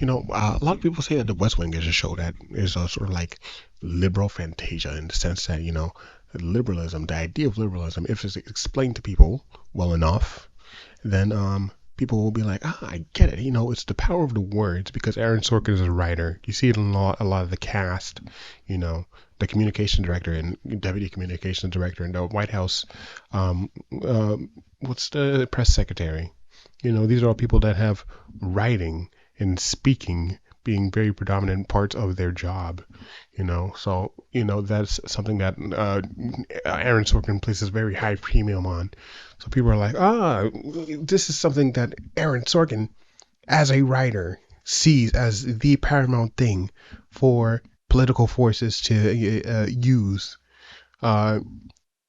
A lot of people say that The West Wing is a show that is a sort of like liberal fantasia in the sense that, liberalism, the idea of liberalism, if it's explained to people well enough, then people will be like, I get it. It's the power of the words because Aaron Sorkin is a writer. You see it in a lot of the cast, you know, the communication director and deputy communications director in the White House. Um, uh, what's the press secretary? These are all people that have writing and speaking being very predominant parts of their job. So that's something that Aaron Sorkin places very high premium on. So people are like, this is something that Aaron Sorkin, as a writer, sees as the paramount thing for political forces to use uh,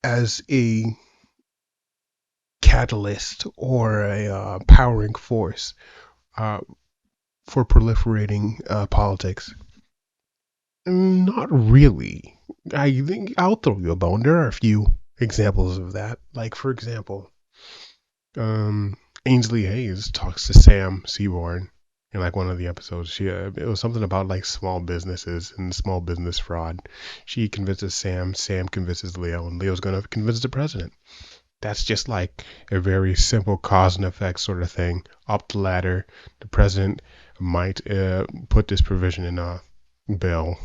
as a catalyst or a powering force uh, for proliferating politics. Not really. I think I'll throw you a bone. There are a few examples of that. Like, for example, um, Ainsley Hayes talks to Sam Seaborn in like one of the episodes. It was something about like small businesses and small business fraud. She convinces Sam, Sam convinces Leo, and Leo's gonna convince the president. That's just like a very simple cause and effect sort of thing. Up the ladder, the president might put this provision in a bill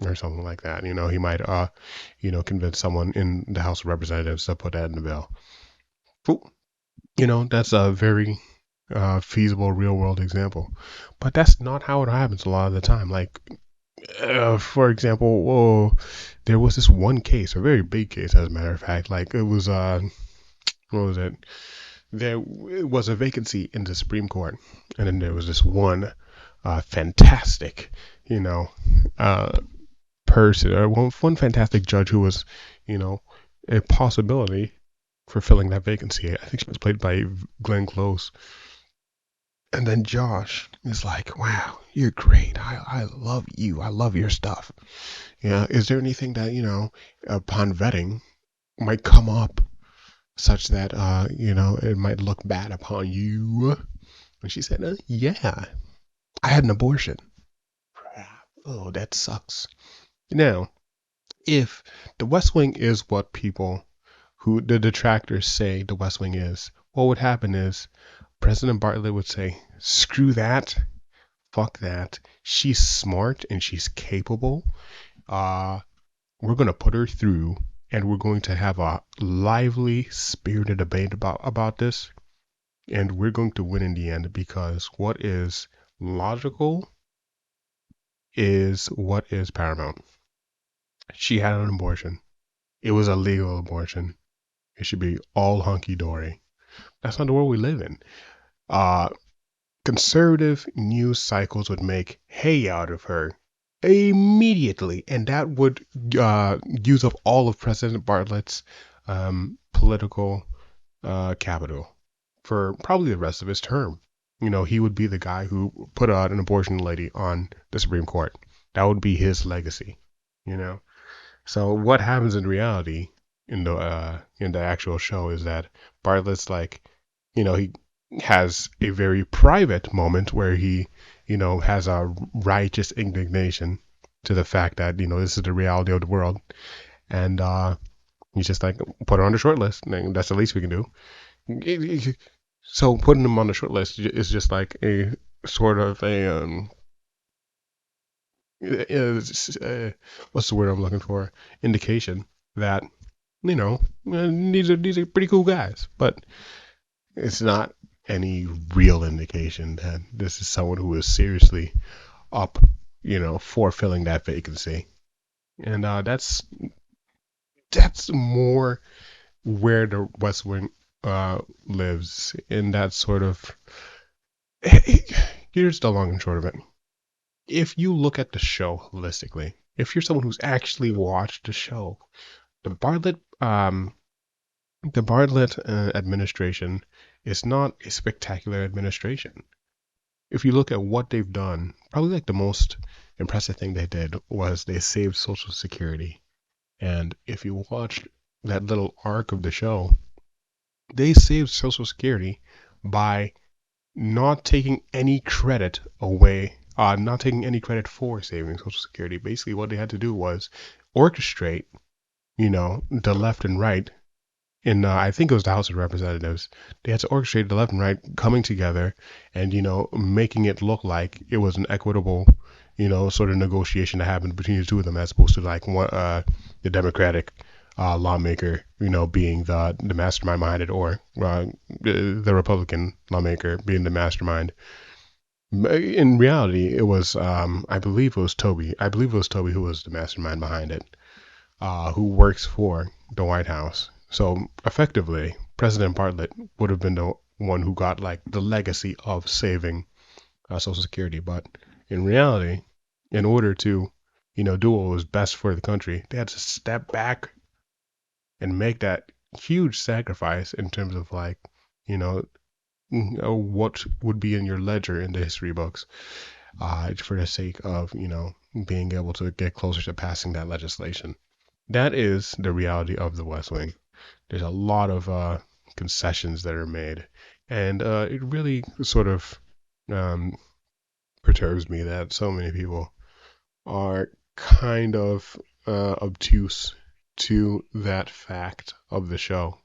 or something like that. He might, convince someone in the House of Representatives to put that in the bill. Cool. That's a very feasible real world example. But that's not how it happens a lot of the time. Like, for example, there was this one case, a very big case, as a matter of fact. Like, it was, what was it? There was a vacancy in the Supreme Court, and then there was this one fantastic, uh, person, or one fantastic judge who was, a possibility for filling that vacancy. I think she was played by Glenn Close. And then Josh is like, wow, you're great. I love you. I love your stuff. Yeah. Is there anything that, upon vetting might come up such that, it might look bad upon you? And she said, yeah, I had an abortion. Crap. Oh, that sucks. Now, if the West Wing is what people who the detractors say the West Wing is, what would happen is President Bartlett would say, screw that, fuck that. She's smart and she's capable. Uh, we're going to put her through and we're going to have a lively, spirited debate about this. And we're going to win in the end because what is logical is what is paramount. She had an abortion. It was a legal abortion. It should be all hunky dory. That's not the world we live in. Uh, Conservative news cycles would make hay out of her immediately, and that would use up all of President Bartlett's political capital for probably the rest of his term. He would be the guy who put out an abortion lady on the Supreme Court. That would be his legacy. You know. So what happens in reality in the actual show is that Bartlett's like, he has a very private moment where he, has a righteous indignation to the fact that this is the reality of the world, and he's just like put her on the short list. And that's the least we can do. So putting him on the short list is just like a sort of a what's the word I'm looking for? Indication that these are pretty cool guys, but it's not any real indication that this is someone who is seriously up, for filling that vacancy, and that's more where the West Wing lives in that sort of. Here's the long and short of it. If you look at the show holistically, if you're someone who's actually watched the show, the Bartlett administration is not a spectacular administration. If you look at what they've done, probably like the most impressive thing they did was they saved Social Security. And if you watch that little arc of the show, they saved Social Security by not taking any credit away, not taking any credit for saving Social Security. Basically, what they had to do was orchestrate, the left and right. In I think it was the House of Representatives, they had to orchestrate the left and right coming together and making it look like it was an equitable, sort of negotiation that happened between the two of them, as opposed to like the Democratic lawmaker, being the mastermind behind it, or the Republican lawmaker being the mastermind. In reality, it was I believe it was Toby. I believe it was Toby who was the mastermind behind it, who works for the White House. So effectively, President Bartlett would have been the one who got like the legacy of saving Social Security. But in reality, in order to, do what was best for the country, they had to step back and make that huge sacrifice in terms of like, you know, what would be in your ledger in the history books, for the sake of, being able to get closer to passing that legislation. That is the reality of the West Wing. There's a lot of concessions that are made, and it really sort of um, perturbs me that so many people are kind of obtuse to that fact of the show.